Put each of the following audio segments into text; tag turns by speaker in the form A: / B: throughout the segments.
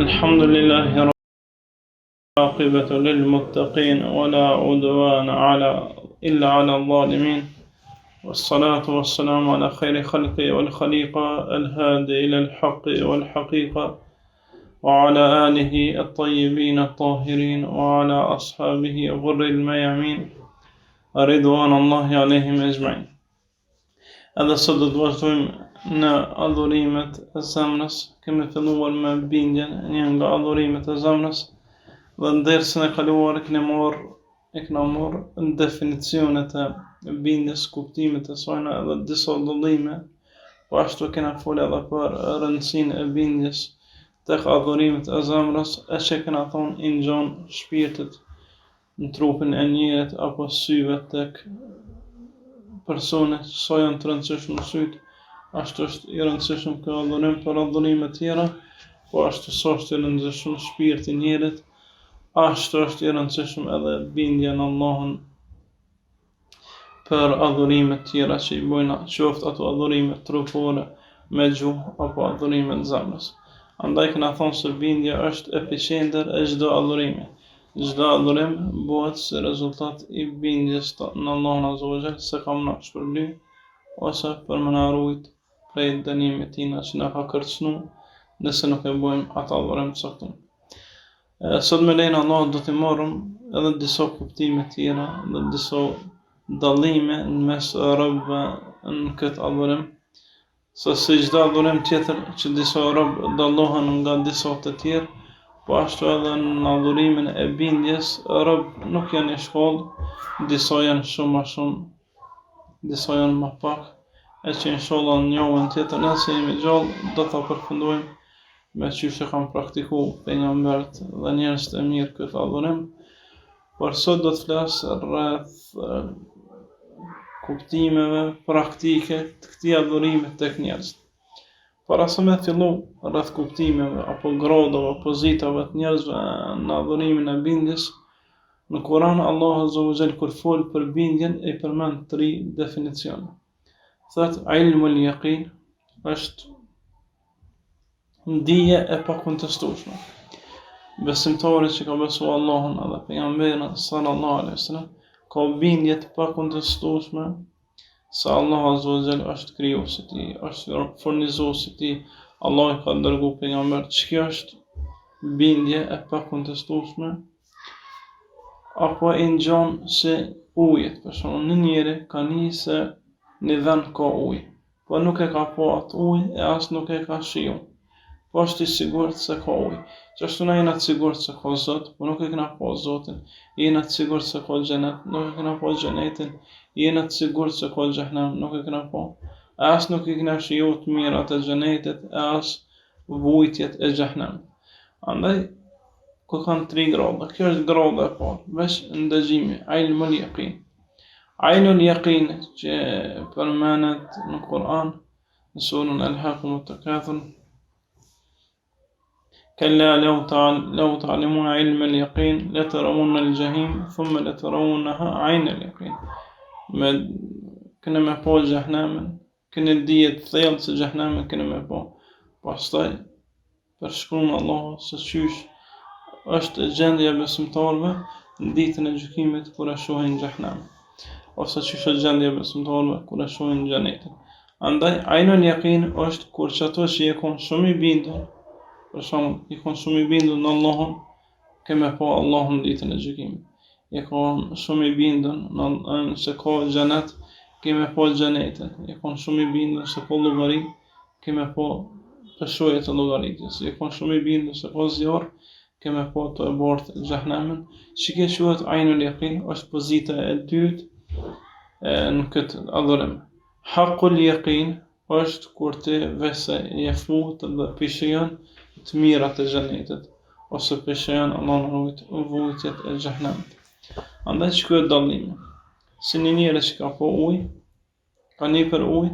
A: الحمد لله عاقبة للمتقين ولا عدوان إلا على الظالمين والصلاة والسلام على خير خلقه والخليقة الهادي إلى الحق والحقيقة وعلى آله الطيبين الطاهرين وعلى أصحابه غر الميامين رضوان الله عليهم أجمعين. Edhe sot do të vazhdojmë në adhurimet e zemrës. Kemi filluar me bindjen, një nga adhurimet e zemrës, dhe në dersën e kaluar kemi marrë në definicionet e bindjes, kuptimet e saj edhe disa dallime. Po ashtu kena folë edhe për rëndësinë e bindjes tek adhurimet e zemrës, e që kena thonë i ngjan shpirtit në trupin e njerit apo syve tek persone, sa janë të rëndësishëm në sytë, ashtu është i rëndësishëm ky adhurim për adhurime tjera, po ashtu sa është i rëndësishëm shpirti i njerit, ashtu është i rëndësishëm edhe bindja në Allahun për adhurime tjera që i bojna, qoftë ato adhurime trupore me gjuhë apo adhurime të zemrës. Andaj kena thonë se bindja është epicenter e çdo adhurimi. Çdo adhurim bëhet si rezultat i bindjes në Allahun Azza wa Jall se kam na shpërbly ose për më na rujt prej dënimit tina që na ka kërcënu nëse nuk e bëjmë atë adhurim të saktum. Sot me lejnë Allah do të marrim edhe disa kuptime tjera dhe disa dallime në mes robëve në këtë adhurim, se si çdo adhurim tjetër që disa robë dallohen nga disa të tjerë, po ashtu edhe në adhurimin e bindjes, robë nuk janë i shkollë, disa janë shumë ma shumë, disa janë ma pak, e që inshallah në javën tjetër nëse jemi gjallë, do ta përfundojmë me çështje që kanë praktikuar pejgamberët dhe njerëzit e mirë këtë adhurim. Por sot do të flas rreth kuptimeve praktike të këtij adhurimi tek njerëzit. Para se me fillu rreth kuptimeve apo gradave, pozitave të njerëzve në adhurimin e bindjes, në Kur'an Allahu Azza wa Jall kur fol për bindjen e përmend 3 definicione. Thot ilmul yaqin është ndije e pakontestueshme. Besimtari që ka besuar Allahun edhe pejgamberin sallallahu alaihi wasallam ka bindje të pakontestueshme se Allah Azza wa Jall është krijuesi i tij, është furnizuesi i tij, Allah i ka dërguar pejgamber. Kjo është bindje e pakontestueshme, apo e ngjan se uji, për shembull, në njeri ka nisë në vend ka ujë, po nuk e ka pa atë ujë e as nuk e ka shiju, po është i sigurt se ka ujë. Qashtu na jena të sigurt se ka Zot, po nuk e kena pa Zotin, jena të sigurt se ka xhenet, nuk e kena pa xhenetin, jena të sigurt se ka xhehenem, nuk e kena pa, as nuk e kena shiju të mirat e xhenetit, as vujtjet e xhehenemit. Andaj, ku kanë 3 grada, kjo është grada e parë, veç ndëgjimi, ilmul yaqin. Ilmul yaqin që përmenet në Kur'an, në surën Alhaakumut Takathur, كلا لو تعلمون علم اليقين لترون الجحيم ثم لترونها عين اليقين. كنا me pa xhehenemin, keni dije të thellë se xhehenemin keni me pa. Pastaj përshkruan Allahu se çysh është gjendja e besimtarëve në ditën e gjykimit kur e shohin xhehenemin, ose çysh është gjendja e besimtarëve kur e shohin xhenetin. Andaj ainul yaqin është kur çato që e kanë shumë i bindur, për shembull, i kanë shumë i bindur në Allahun, kemë pa Allahun në ditën e gjykimit. I kanë shumë i bindur në se ka xhenet, kemë pa xhenetin. I kanë shumë i bindur se ka llogari, kemë pa peshojë të llogaritjes. I kanë shumë i bindur se ka zjarr, kemë pa të bart xhehenemin. Çka quhet ainul yaqin është pozita e dytë në këtë adhurim. Haqqul yaqin është kur ti vese je fut dhe pishion të mirat e xhenetit, ose peshajan Allah në vujtjet e xhehenemit. Andaj që kjo e dallimi, si një njeri që ka po ujë, ka një për ujë,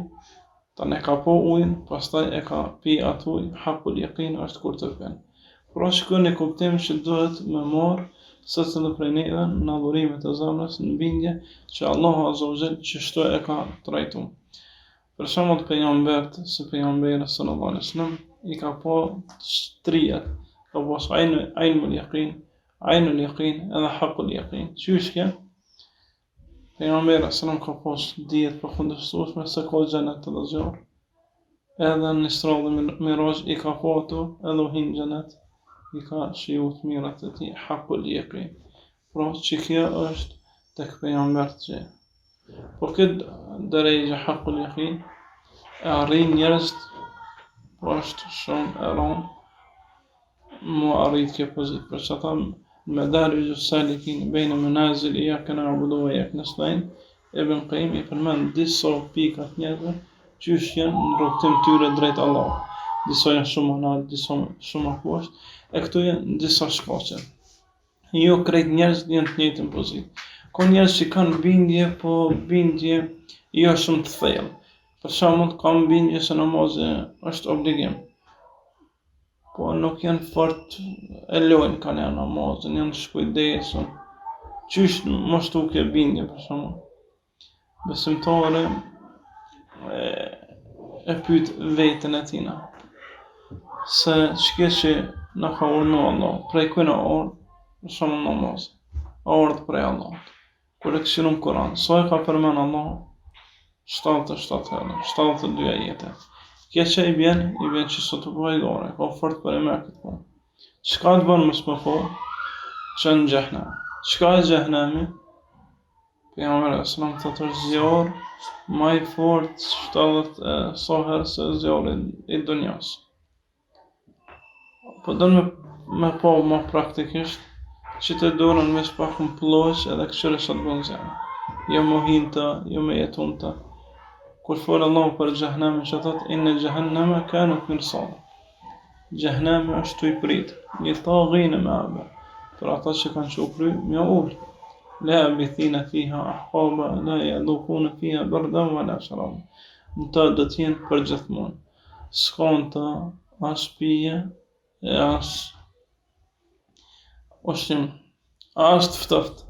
A: ta ne ka po ujën, pastaj e ka pi atë ujë, haqqul yaqin është kur të pen. Pra që kjo një kuptim që duhet me marë secili prej neve në adhurimet e zemrës, në bindje që Allahu Azza wa Jall çështo e ka trajtuar. Për shembull pejgambert, si pejgamberi sallallahu alaihi wasallam, i ka pa shtrijat, ka pas ilmul yaqin, ainul yaqin edhe haqqul yaqin. Qysh kjo? Pejgamberi sallallahu ka pas dijet përkundërshtueshme se ka xhenet edhe zjarr. Edhe në Isra dhe Miraj i ka pa ato, edhe u hin xhenet, i ka shiju të mirat e tij, haqqul yaqin. Pra që kjo është tek pejgambert që. Po këtë drejtë haqqul yaqin e arrin njerëzit, po është shumë e rëndë mu arrit kjo pozitë, për që thamë المدارج السالكين بين منازل إياك نعبد وإياك نستعين Ibn Qayyim I përmend disa pika të njerëzve qysh janë në rrugtim tyre drejt Allah. Disa janë shumë më lart, disa shumë më poshtë, e këto janë disa shkaqe. Jo krejt njerëzit janë të njëjtën pozitë. Ka njerëz që kanë bindje, po bindje jo shumë të thellë. Për shembull, kanë bindje se namazi është obligim. Po nuk janë fort e lojnë kanë janë namazin, janë shkujdesën. Qysh mos tu ke bindje për shembull. Besimtari e pyet veten e tina se çka që na ka urdhëruar Allah, prej kujna urdhë, për shembull namaz, urdhë prej Allahut. Kur e këshillon Kur'an, sa e ka përmend Allah? 77 herë, 72 ajete. Kjo që i bjen që sot të pojgore, ka fort për e me këtë punë. Qka të bënë mësë më po? Që në gjehnem. Qka e gjehnemi? Pejgamberi sallam të zjarë ma I fort 70 sa herë se zjarë I dunjas. Po dënë me po ma praktikisht, që të dorën me shpak më ploq edhe këqyre sa të bënë zjarë. Jo më hinta, jo me jetun të. Kur folë Allah për gjahnemin që thot inne gjahenneme kanët mirsada. Gjahnemin është të I prit, një taghin e me abe, për ata që kanë që ukry, mja ullë. La bithina fiha ahqaba, la jadukune fiha bërda, wa la sharaba. Në ta do t'jenë për gjithmonë. S'kan ta as pije, e as ushqim, as të ftoftë.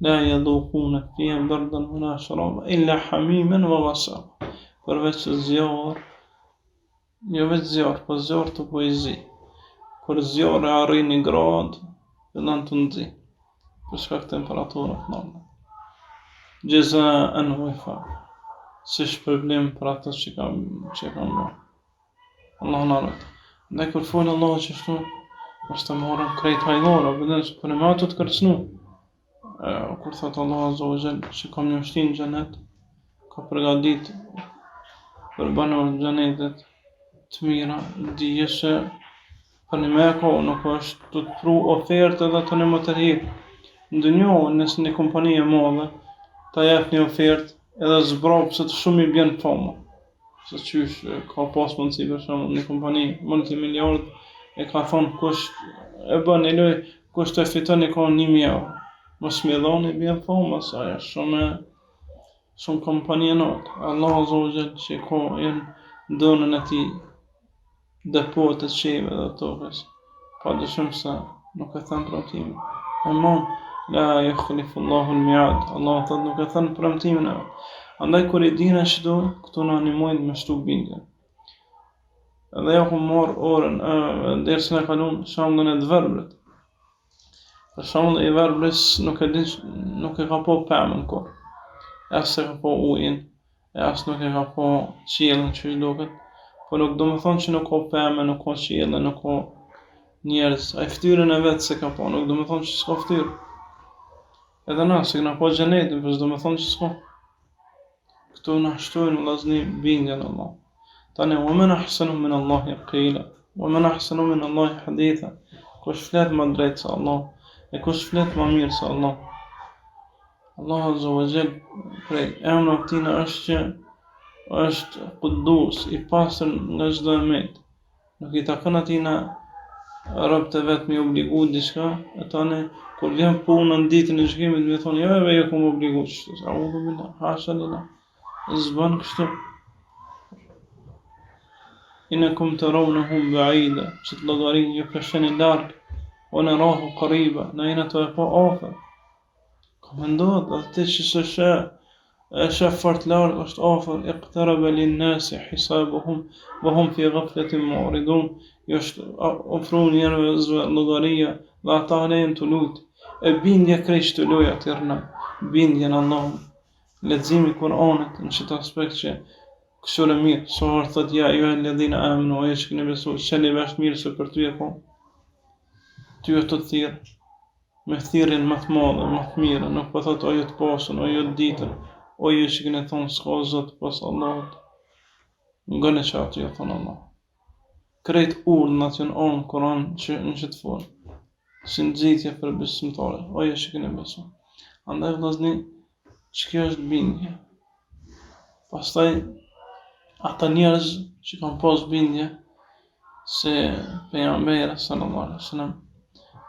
A: La yadukuna fiha bardan wala sharaba illa hamiman wa ghassaqa. Përveç zjarr, jo vetë zjarr, po zjarr të poezi. Kur zjarri arrin 1 gradë, fillon të nxi. Për shkak të temperaturës të larta. Jazaan wifaqa. Si shpërblim për ata që kanë bërë. Allah na rrit. Ndaj kur fol Allah që ashtu, mos të morëm krejt hajlora, vetëm për më ato të kërcënu. Kur thot Allah Azza wa Jall që kam një shtin në xhenet, ka përgadit për banorët e xhenetit të mira, dije se për një meko nuk është të pru ofertë edhe të një më të rrë. Në dënjo, nësë një kompani e madhe, ta jep një ofertë edhe zbrap se të shumë I bjen fama. Se qysh ka pas mundësi për shumë një kompani multimiliard e ka thonë kush e bën e loj, kush të fiton e ka 1.000 euro. Mos me dhoni bjen fama, sa aja shumë kompani e natë. Allah Azza wa Jall që ka jenë dënën e ti depot e qeve dhe tokës. Pa dëshim se nuk e thënë premtimin. Amon, la yukhlifu Allahu al-mi'ad. Allah thot nuk e thënë premtimin e vetë. Andaj kur I dina çdo, këtu na animojnë me shtu bindje. Edhe ja ku marr orën derisa na kalon shembullin e dverbrit. Për shembull I verbris nuk e ka po pemën kur. As e ka po ujin, as nuk e ka po qiellin që I duket. Po nuk do më thonë që nuk ka pemë, nuk ka qiellin, nuk ka njerëz. Ai ftyrën e vet se ka po, nuk do më thonë që s'ka ftyrë. Edhe na se na po xhenetin, po s'do më thonë që s'ka. Këtu na shtojnë vllazni bindjen në Allah. Tani wa man ahsanu min Allahi qila, wa man ahsanu min Allahi haditha. Kush flet më drejt se Allah, e kush flet më mirë se Allah. Allah Azza wa Jall prej emrave të tina është që është Quddus, I pastër nga çdo emet. Nuk I takon atina robët e vet me obligu diçka, e tani kur vjen puna në ditën e gjykimit më thonë jo kam obligu kështu. A'udhu billah, hasha lillah. Zban kështu. Inakum tarawnahu ba'ida, që të llogarin ju kësheni larg, o narahu qariba, na jena të e po afër. Ka mendohet atë që s'është shef fort larg, është afër, iqtaraba lin-nasi hisabuhum wa hum fi ghaflatin mu'ridun, është ofruar njerëzve llogaria dhe ata janë të lut. E bindja krejt të loja të rëna, bindja në Allah, leximi i Kuranit në çdo aspekt që kështu e mirë, so thot ja ju alladhina amanu, ajo që keni besuar, çeni vesh mirë se për ty e po. Ty e të thirr me thirrjen më të madhe, më të mirë, nuk po thot ajo të pasën, ajo të ditën, ajo që keni thonë s'ka zot pas Allahut. Ngone që aty e thonë Allah. Krejt urdhnat janë në Kur'an që në çdo formë. Si nxitje për besimtarë, ajo që keni besuar. Andaj vëllazni, ç'kjo është bindje. Pastaj ata njerëz që kanë pas bindje se pejgamberi sallallahu alaihi wasallam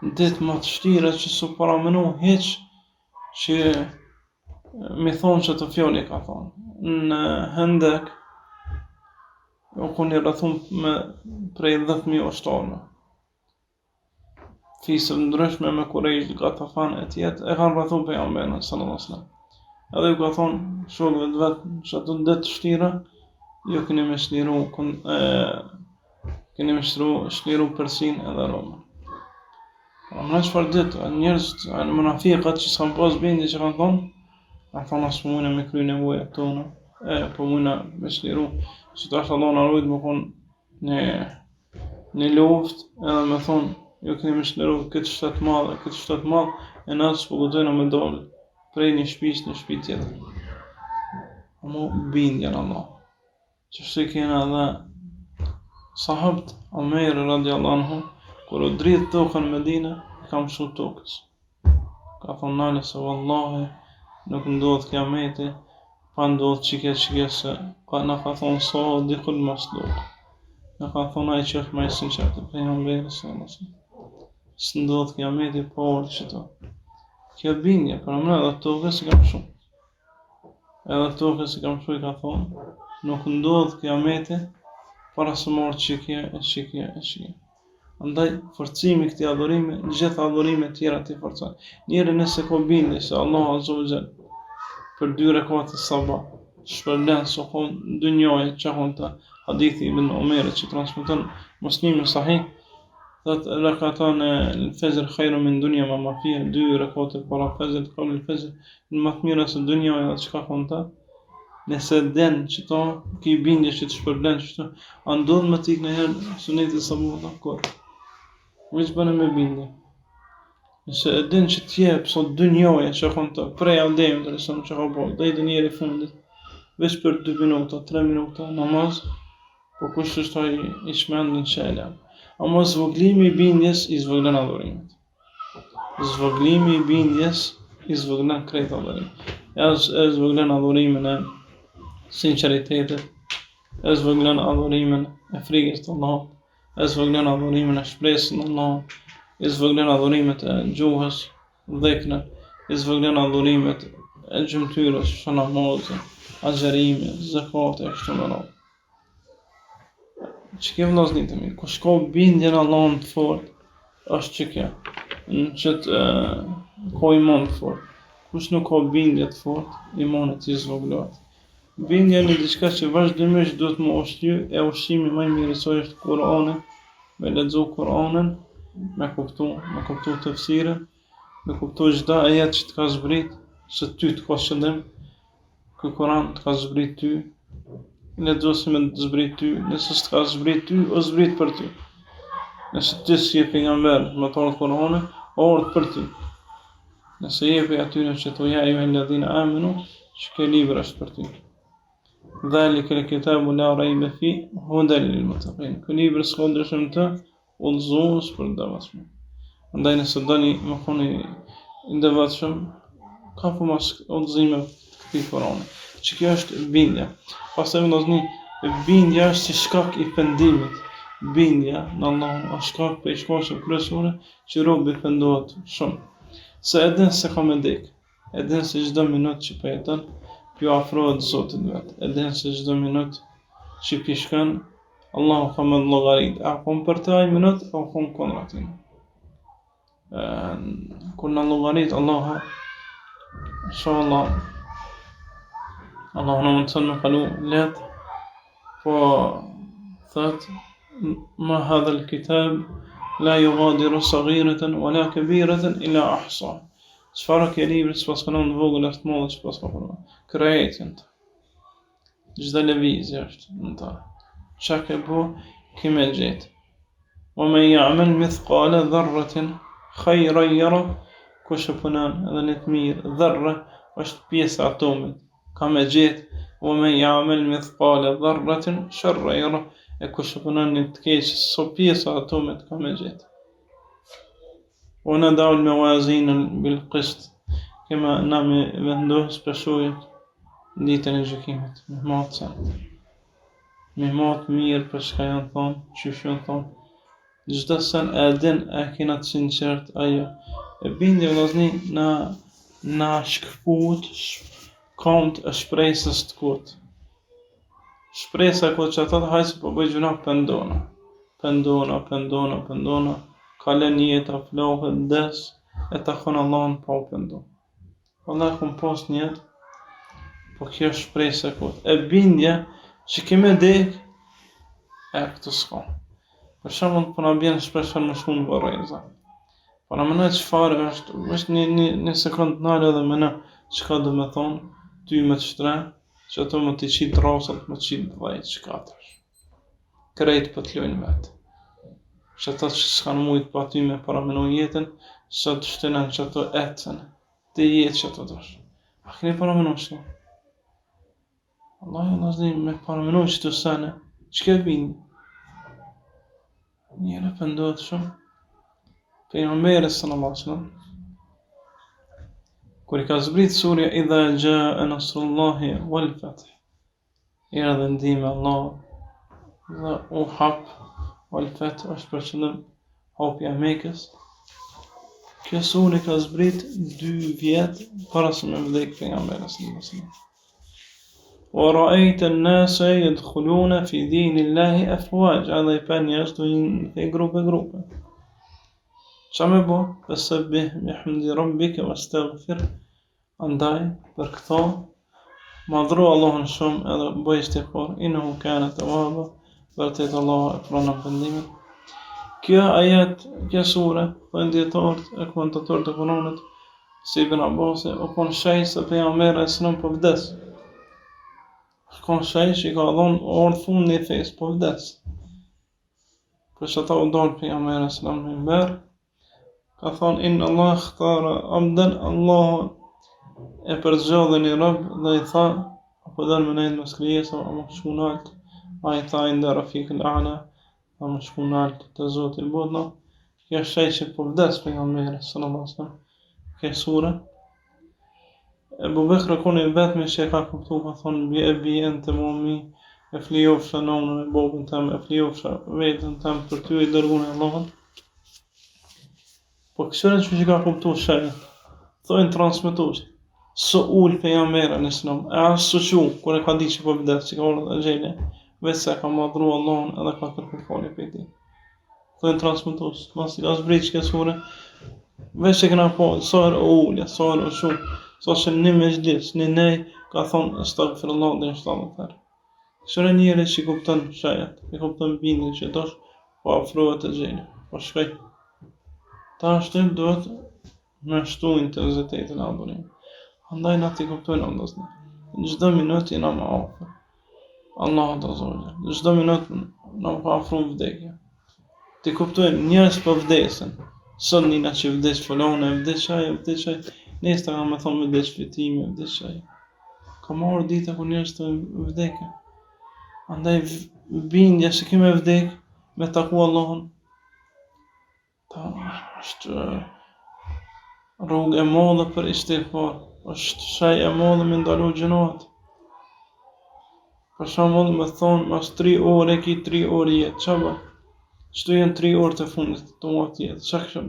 A: ditë më të vështira që su paramenu hiç që mi thonë që të fjali ka thonë në Hendek u kuni rrethum me prej 10.000 ushtarëve fisë ndryshme me Kurejsh, Gatafan e tjetë e kanë rrethu pejgamberin sallallahu alaihi wasallam. Edhe ju ka thonë shokëve të vetë që ato ditë të vështira ju keni me shliru Persin edhe Romën. Në çfarë ditë, njerëz, munafiqat që s'kan pas bindje që kanë thonë as mujna me kry nevojat tona, po mujna me shliru, që të ashtë Allah në rujtë më konë një luft, edhe me thonë, ju keni me shliru këtë shtetë madhe, e nësë po gëtojna me dollë, prej një shtëpis në shtëpi tjetër. Amo bindja në Allah, që shtë kena edhe sahabët, Omer radiallahu anhu, kur u dritë tokën Medina, kam shu tokës. Ka thonë nale se vallahi nuk ndodhë kiameti, pa ndodhë qike se në ka thonë sa dikull mas lukë. Në ka thonë ai që është ma i sinqertë, pejgamberi sallallahu alaihi wasallam. Së ndodhë kiameti, pa orë që to. Kjo bindje, për mëna edhe tokës i kam shu. Edhe tokës i kam shu i ka thonë, nuk ndodhë kiameti, para së morë qikje. Andaj, forcimi këti adhurimi, gjitha adhurime tjera të forcojnë. Njeri nëse ko bindi se Allah Azza wa Jall për 2 rekate sabah, shpërlen së konë dënjoje që konë të hadithi ibn Omerit që transmeton Muslimi sahih, thot rekatan e fezër khajru min dunja ma fije, 2 rekate para fezër të kabli fezër, në më të mira se dënjoje dhe që ka konë ta, nëse den që ta ki bindje që të shpërblen që të andodh më t'ik në herë sunetit sabah dhe kërë. Veç bëne me bindje. Nëse e din që t'jep sot dënjoje që konë të prej aldejmë të resëm që ka po, dhe i dë njeri fundit, veç për 2 minuta, 3 minuta namaz, po kush është i shmendin qela. Ama zvoglimi i bindjes i zvoglen adhurimet. Zvoglimi i bindjes i zvoglen krejt adhurimet. E zvoglen adhurimin e sinceritetit, e zvoglen adhurimin e frikës të Allahut, e zvoglen adhurimin e shpresës në Allah, e zvoglen adhurimet e gjuhës, dheknë, e zvoglen adhurimet e gjymtyrës, që namazë, agjerime, zakate, e kështu me radhë. Që ke vëllazni të mirë, kush ka bindje në Allahun të fort, është që ke, në qëtë ka iman të fort. Kush nuk ka bindje të fort, imanit i zvoglohet. Bindja në diçka që vazhdimisht duhet më ushqy, e ushqimi më i mirë i saj është Kur'ani, me lexu Kur'anin, me kuptu tefsirin, me kuptu çdo ajet që të ka zbrit, se ty të ka qëllim, ky Kur'an të ka zbrit ty, lexosi me të zbrit ty, nëse s'të ka zbrit ty, o zbrit për ty. Nëse ti si je pejgamber, me të ardhur Kur'ani, ardh për ty. Nëse jepi atyre që to ja ju alladhina amanu, që ke libër është për ty. Dhalika al-kitabu la rayba fihi hudan lil-muttaqin. Ky libër s'ka ndryshim të udhëzues për devotshëm. Andaj nëse doni më koni i devotshëm, ka po mas udhëzime këtij Kurani. Që kjo është bindja. Pastaj vëllazni, bindja është si shkak i pendimit. Bindja në Allah është shkak për shkaqe kryesore që robi pendohet shumë. Se edhin se ka me dek, edhin se çdo minutë që po jeton, ju afrohet Zotit vetë. Edhin se çdo minutë që pishkon, Allahu ka me llogarit. A kom për taj minutë, a kom kundër atij. Kur në llogarit Allahu, inshallah, Allah në mundësën me kalu letë, po thët, ma hadha l-kitab, la yughadiru saghiratan wala kabiratan illa ahsa. Çfarë ke libri që pas kanon vogël as të madhe që pas ka punuar. Kreatin. Çdo lëvizje është në ta. Çka ke bu, ke me gjetë. Wa man ya'mal mithqala dharratin khayran yara. Kush e punon edhe në të mirë, dharra është pjesë atomit. Ka me gjetë. Wa man ya'mal mithqala dharratin sharran yara. E kush e punon në të keq, so pjesë atomit ka me gjetë. ونضع الموازين بالقسط كما نعمل vendosë peshojet ditën e gjykimit me matë sa me matë mirë për çka janë thonë, çysh janë thonë çdo sen e din e kena të sinqert ajo e bindje vllazni na shkput komt e shpresës të kot shpresa kot që ato hajse po bëj gjuna pendona kalen jeta, flohet, des, e ta kon Allahun pa u pendu. Allah kom pas njetë, po kjo është shpresa kot. E bindja që keme dek, e këtë s'ka. Për shembull, po na bjen shpesh më shumë vorreza. Po na mënoj çfarë është një sekond nalë edhe mëna çka do të thonë, ty më të shtre, që ato më të qit rrosat, më të qit vllajt shkatësh. Krejt po të lojnë vetë. Që ata që s'kan mujt pa ty me paramenu jetën, sa të shtënan që ato ecën, të jetë që ato dosh. A keni paramenu shto? Allah me paramenu që të sene, që ke bindi? Njëre pëndohet shumë. Pejgamberi sallallahu alaihi wasallam, kur I ka zbrit surja idha jaa nasrullahi wal fath, erdhe ndihma Allah dhe u hap wal fath është për qëllim hapja e Mekës. Kjo surë ka zbrit 2 vjet para se me vdek pejgamberi sallallahu alaihi wasallam. Wa ra'ayta an-nasa yadkhuluna fi dinillahi afwaja, dhe I pa njerëz të vinë në grupe. Qa me bo? Fasabbih bihamdi rabbika wastaghfir. Andaj për këto madhru Allahun shumë edhe bëj istighfar, innahu kana tawwaba, vërtet Allah e pranon pendimin. Kjo ajet, kjo sure, po dietarët e komentatorët e Kuranit, si Ibn Abbas, o kon shej se pejgamberi s'non po vdes. Kon shej që I ka dhënë orë fund në fesë po vdes. Për që ata u dal pejgamberi s'non me mber, ka thonë inna Allah ikhtara abdan, Allah e përzgjodhi një rob dhe I tha, apo dal me nejnë mos krijesa, ama shku nalt, a I tha inda rafiqul a'la, ama shku nalt te Zoti I botëve. Kjo shej që po vdes pejgamberi sallallahu alaihi wasallam. Kjo sure Ebu Bekr koni vetëm që e ka kuptu, ka thonë bi e bi ente momi, e flijofsha nonën e babën tem, e flijofsha vetën tem për ty I dërgun e Allahën. Po kësërën që ka kuptu shajët, thojnë transmitusht, së ullë pejgamberi në Islam, e asë së që, kër e ka di që po vdes, që ka orët e gjene, veç se ka madhru Allahun edhe ka kërku fali për ti. Thojnë transmitusht, mas I ka zbrit që kësure, veç që këna po, sërë o ullja, sërë o shumë, sa që një me gjlis, një nej, ka thonë, astaghfirullah dhe në 7 herë. Kësërë njëri që I kuptën shajët, I kuptën bindin që dosh, po afrohet e gjene, po shkaj. Ta është të duhet me shtu intenzitetin e adhurimit. Andaj na ti kuptojnë andasni. Në çdo minutë jena më afër. Allah të zojë. Në çdo minutë na ka afruar vdekja. Ti kuptojnë njerëz po vdesin. Sot nina që vdes fulane, vdes çaj. Nesta kam më thonë vdes fitimi, vdes çaj. Ka marrë dita ku njerëz të vdekin. Andaj bindja se kemë vdek me taku Allahun. Ta është rrugë e madhe për istighfar, është shaj e madhe me ndalu gjënohet. Për shembull me thonë mas 3 orë ki 3 orë jetë, qa ba? Qëtu jenë 3 orë të fundit të muat jetë, qa këshëm?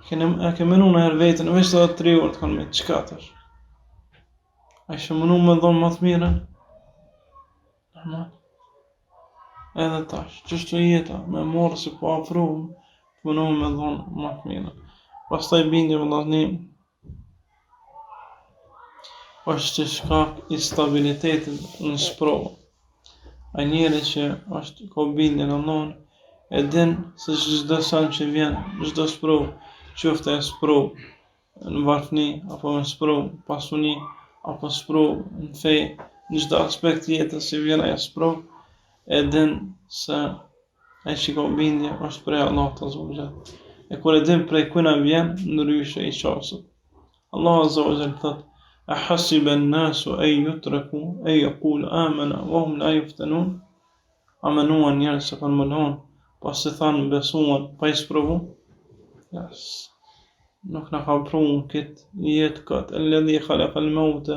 A: E ke menu në herë vetën, veç të 3 orë të kanë me, qëka të është? A ishe menu me dhonë më të mire? Normal. Edhe tash, qështu jeta, me morë si po afruhëm, të menu me dhonë më të mire. Pastaj bindje vëllazni, është shkak I stabilitetit në sprovë. Ai njeri që është ka bindje në Allahun e din se çdo sen që vjen, çdo sprovë, qoftë ajo sprovë në varfëni apo në sprovë pasuni apo sprovë në fe, në çdo aspekt të jetës që vjen ajo sprovë, e din se ai që ka bindje është prej Allahut Azza wa Jall. E kur e din prej kujna vjen, ndryshe I qasët. Allah Azza wa Jall thot: "Ahasiba an-nasu an yutraku an yaqulu amana wa hum la yuftanun." A menuan njerëz se kanë mënon, pas se thanë besuan pa I sprovu? Yes. Nuk na ka prunë këtë jetë këtë, alladhi khalaqa al-mauta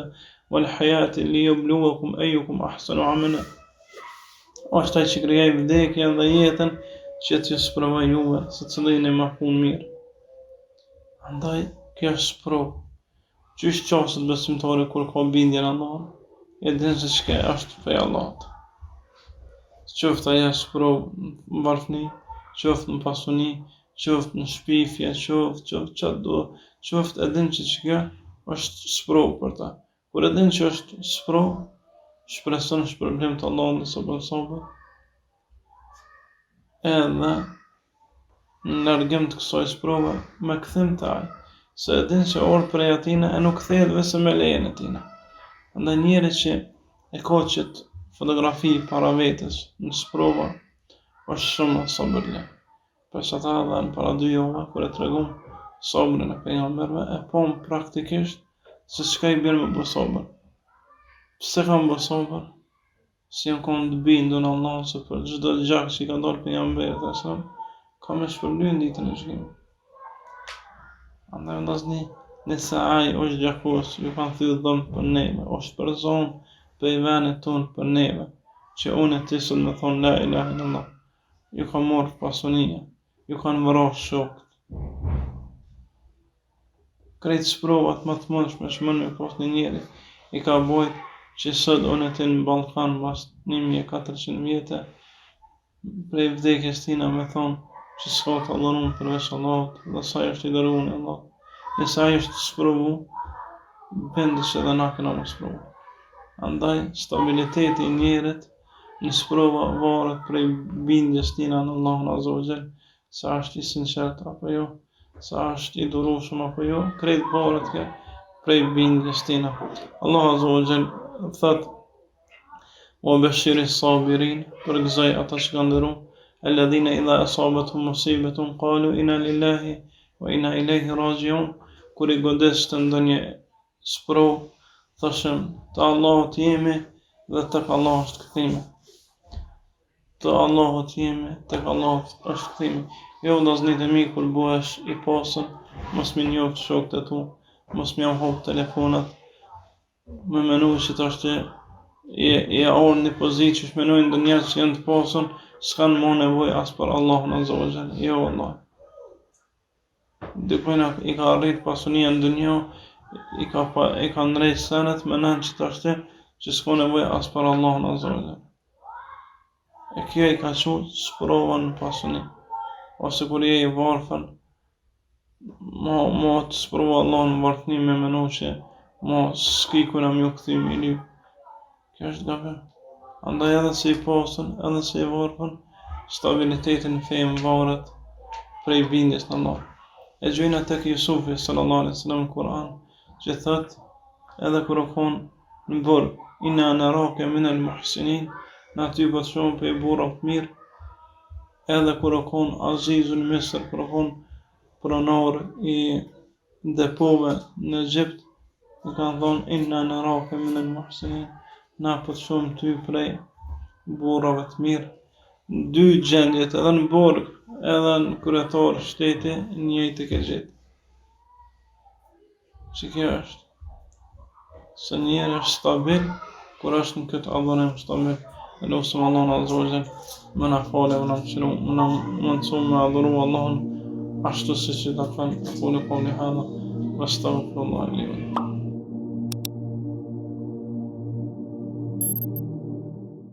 A: wal hayata liyabluwakum ayyukum ahsanu amala. Është ai që krijoi vdekjen dhe jetën që t'ju sprovoj juve se cili e më punë mirë. Andaj kjo është sprovë. Qysh qasët besimtari kur ka bindje në Allah, e din se çka është prej Allahut. Qoftë ajo sprovë në varfëni, qoftë në pasuni, qoftë në shpifje, qoftë çfarë do, qoftë e din që çka është sprovë për ta. Kur e din që është sprovë, shpreson shpërblim të Allahut nëse bën sabër. Edhe në largim të kësaj sprove me kthim të ai, se e din që orë prej atina e nuk kthehet vetëm me lejen e tina. Andaj njeri që e ka qët fotografi para vetes në sprova është shumë sabërli. Për sa ta dhe në para dy jove, kur e tregum sabrin e pejgamberëve, e pom praktikisht se çka I bën me bë sabër. Pse kam bë sabër? Si jam konë të bindur në Allah se për çdo gjak që I ka dalë pejgamberit e ka me shpërbly në ditën e gjykimit. Andaj vëllazni, nëse ai është gjakos, ju kanë thyrë dhëmë për neve, është për zonë për I venit tonë për neve, që unë e ti sot me thonë la ilaha illallah, ju ka morë pasunia, ju kanë vëra shokët. Krejtë sprovat më të mundshme që mund me pas një njeri, I ka bojt që sot unë e ti në Balkan mas 1400 vjetë, prej vdekjes tina me thonë që s'ka të adhurun përveç Allahut dhe sa është I dërguar I Allahut. Nëse ai është sprovu, bendi që edhe na kena më sprovu. Andaj, stabiliteti I njerit në sprova varet prej bindjes tina në Allahun Azza wa Jall, sa është I sinqert apo jo, sa është I durueshëm apo jo, krejt varet kjo prej bindjes tina. Allah Azza wa Jall thot: "Wa bashiri sabirin", për gëzoj ata që kanë ndëru, alladhina idha asabatuhum musibatun qalu inna lillahi wa inna ilayhi raji'un. Kur I godes të ndonjë sprovë, thashëm të Allahut jemi dhe tek Allahu është kthimi. Të Allahut jemi, tek Allahut është kthimi. Jo vëllaznit e mi kur bëhesh I pasën, mos më njoft shokët e tu, mos më hop telefonat, me menu që tash që je orë një pozitë që shmenojnë dhe njerës që janë të pasën, s'kanë më nevoj as për Allahun Azza wa Jall. Jo Allah. Dikujna I ka arrit pasunia në dunjo, I ka ndrejt senet me nënë që tash që s'ka nevoj as për Allahun Azza wa Jall. E kjo I ka qu sprova në pasuni. Ose kur je I varfën, ma të sprova Allah në varfëni me menu që ma s'ki kuna mjë këthimi I lyp. Kjo është gabim. Andaj edhe se I pasën, edhe se I varfën, stabilitetin në fejmë varet prej bindjes në Allah. E gjojnë tek Jusufi sallallahu alaihi wasallam në Kur'an, që thot edhe kur u konë në burg, inna narake min al-muhsinin, në aty për shumë për I burra të mirë, edhe kur u konë Azizun Misr, kur u konë pronar I depove në Egjipt, I kanë thonë inna narake min al-muhsinin, na për shumë ty prej burrave të mirë. Dy gjendjet edhe në burg, edhe në kryetar shteti, njëjtë ke gjetë. Që kjo është, se njëri është stabil, kur është në këtë adhurim stabil, e lusëm Allahun Azza wa Jall, më na fale, më na mëshiru, më na mundësu me adhuru Allahun, ashtu si që ta kanë, aqulu qawli hadha, wa astaghfirullaha li wa lakum.